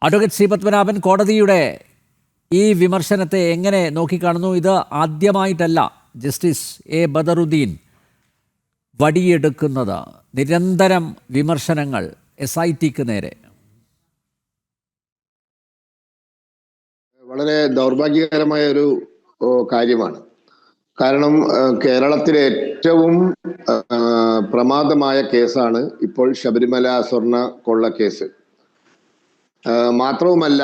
Advocate C Padmanabhan, കോടതിയുടെ ഈ വിമർശനത്തെ എങ്ങനെ നോക്കിക്കാണുന്നു? ഇത് ആദ്യമായിട്ടല്ല ജസ്റ്റിസ് എ ബദറുദ്ദീൻ വടിയെടുക്കുന്നത്. നിരന്തരം വിമർശനങ്ങൾ SITക്ക് നേരെ. വളരെ ദൗർഭാഗ്യകരമായ ഒരു കാര്യമാണ്. കാരണം കേരളത്തിലെ ഏറ്റവും പ്രമാദമായ കേസാണ് ഇപ്പോൾ ശബരിമല സ്വർണ്ണ കൊള്ള കേസ്. മാത്രവുമല്ല,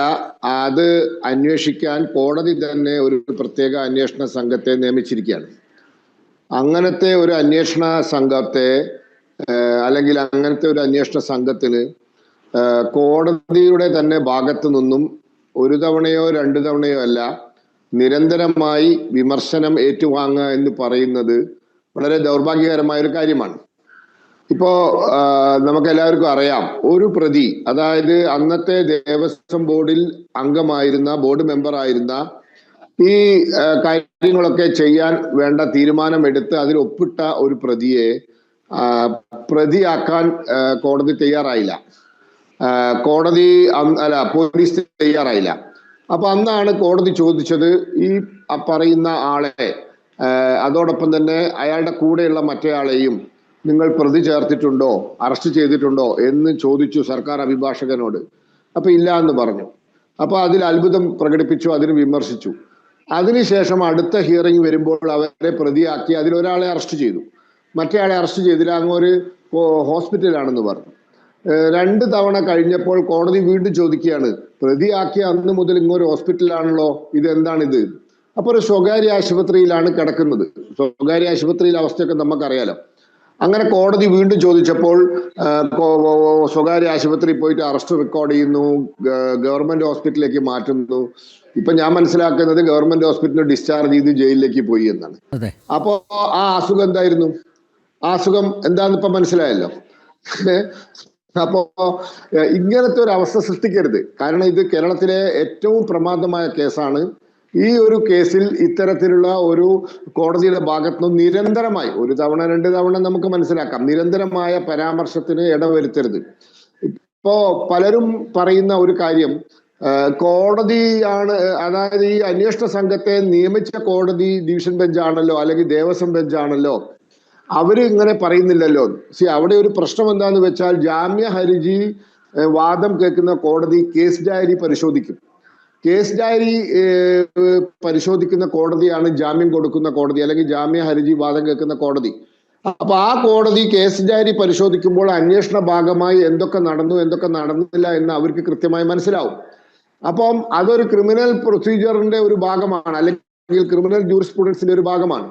അത് അന്വേഷിക്കാൻ കോടതി തന്നെ ഒരു പ്രത്യേക അന്വേഷണ സംഘത്തെ നിയമിച്ചിരിക്കുകയാണ്. അങ്ങനത്തെ ഒരു അന്വേഷണ സംഘത്തെ അല്ലെങ്കിൽ അങ്ങനത്തെ ഒരു അന്വേഷണ സംഘത്തിന് കോടതിയുടെ തന്നെ ഭാഗത്തു നിന്നും ഒരു തവണയോ രണ്ടു തവണയോ അല്ല, നിരന്തരമായി വിമർശനം ഏറ്റുവാങ്ങുക എന്ന് പറയുന്നത് വളരെ ദൗർഭാഗ്യകരമായ ഒരു കാര്യമാണ്. ഇപ്പോ നമുക്ക് എല്ലാവർക്കും അറിയാം, ഒരു പ്രതി, അതായത് അന്നത്തെ ദേവസ്വം ബോർഡിൽ അംഗമായിരുന്ന, ബോർഡ് മെമ്പർ ആയിരുന്ന, ഈ കാര്യങ്ങളൊക്കെ ചെയ്യാൻ വേണ്ട തീരുമാനമെടുത്ത് അതിൽ ഒപ്പിട്ട ഒരു പ്രതിയെ പ്രതിയാക്കാൻ കോടതി തയ്യാറായില്ല. പോലീസ് തയ്യാറായില്ല. അപ്പൊ അന്നാണ് കോടതി ചോദിച്ചത്, ഈ പറയുന്ന ആളെ അതോടൊപ്പം തന്നെ അയാളുടെ കൂടെയുള്ള മറ്റേയാളെയും നിങ്ങൾ പ്രതി ചേർത്തിട്ടുണ്ടോ, അറസ്റ്റ് ചെയ്തിട്ടുണ്ടോ എന്ന് ചോദിച്ചു സർക്കാർ അഭിഭാഷകനോട്. അപ്പൊ ഇല്ല എന്ന് പറഞ്ഞു. അപ്പൊ അതിൽ അത്ഭുതം പ്രകടിപ്പിച്ചു, അതിന് വിമർശിച്ചു. അതിനുശേഷം അടുത്ത ഹിയറിംഗ് വരുമ്പോൾ അവരെ പ്രതിയാക്കി അതിലൊരാളെ അറസ്റ്റ് ചെയ്തു, മറ്റേയാളെ അറസ്റ്റ് ചെയ്തില്ല, അങ്ങൊരു ഹോസ്പിറ്റലാണെന്ന് പറഞ്ഞു. 2 തവണ കഴിഞ്ഞപ്പോൾ കോടതി വീണ്ടും ചോദിക്കുകയാണ്, പ്രതിയാക്കിയ അന്ന് മുതൽ ഇങ്ങൊരു ഹോസ്പിറ്റലാണല്ലോ, ഇതെന്താണിത്? അപ്പൊ ഒരു സ്വകാര്യ ആശുപത്രിയിലാണ് കിടക്കുന്നത്. സ്വകാര്യ ആശുപത്രിയിലെ അവസ്ഥയൊക്കെ നമുക്കറിയാലോ. അങ്ങനെ കോടതി വീണ്ടും ചോദിച്ചപ്പോൾ സ്വകാര്യ ആശുപത്രിയിൽ പോയിട്ട് അറസ്റ്റ് റെക്കോർഡ് ചെയ്യുന്നു, ഗവൺമെന്റ് ഹോസ്പിറ്റലിലേക്ക് മാറ്റുന്നു. ഇപ്പൊ ഞാൻ മനസ്സിലാക്കുന്നത് ഗവൺമെന്റ് ഹോസ്പിറ്റലിൽ ഡിസ്ചാർജ് ചെയ്ത് ജയിലിലേക്ക് പോയി എന്നാണ്. അപ്പോ ആ അസുഖം എന്തായിരുന്നു? ആ അസുഖം എന്താന്ന് ഇപ്പൊ മനസ്സിലായല്ലോ. അപ്പോ ഇങ്ങനത്തെ ഒരു അവസ്ഥ സൃഷ്ടിക്കരുത്. കാരണം ഇത് കേരളത്തിലെ ഏറ്റവും പ്രമാദമായ കേസാണ്. ഈ ഒരു കേസിൽ ഇത്തരത്തിലുള്ള ഒരു കോടതിയുടെ ഭാഗത്തുനിന്നും നിരന്തരമായി, ഒരു തവണ 2 തവണ നമുക്ക് മനസ്സിലാക്കാം, നിരന്തരമായ പരാമർശത്തിന് ഇടവരുത്തരുത്. ഇപ്പോ പലരും പറയുന്ന ഒരു കാര്യം, കോടതിയാണ്, അതായത് ഈ അന്വേഷണ സംഘത്തെ നിയമിച്ച കോടതി ഡിവിഷൻ ബെഞ്ചാണല്ലോ, അല്ലെങ്കിൽ ദേവസ്വം ബെഞ്ചാണല്ലോ, അവര് ഇങ്ങനെ പറയുന്നില്ലല്ലോ. അവിടെ ഒരു പ്രശ്നം എന്താന്ന് വെച്ചാൽ, ജാമ്യ ഹർജി വാദം കേൾക്കുന്ന കോടതി കേസ് ഡയറി പരിശോധിക്കും. കേസ് ഡയറി പരിശോധിക്കുന്ന കോടതിയാണ് ജാമ്യം കൊടുക്കുന്ന കോടതി, അല്ലെങ്കിൽ ജാമ്യ ഹർജി വാദം കേൾക്കുന്ന കോടതി. അപ്പൊ ആ കോടതി കേസ് ഡയറി പരിശോധിക്കുമ്പോൾ അന്വേഷണ ഭാഗമായി എന്തൊക്കെ നടന്നു, എന്തൊക്കെ നടന്നില്ല എന്ന് അവർക്ക് കൃത്യമായി മനസ്സിലാവും. അപ്പം അതൊരു ക്രിമിനൽ പ്രൊസീജിയറിന്റെ ഒരു ഭാഗമാണ്, അല്ലെങ്കിൽ ക്രിമിനൽ ജൂറിസ്പ്രുഡൻസിന്റെ ഒരു ഭാഗമാണ്.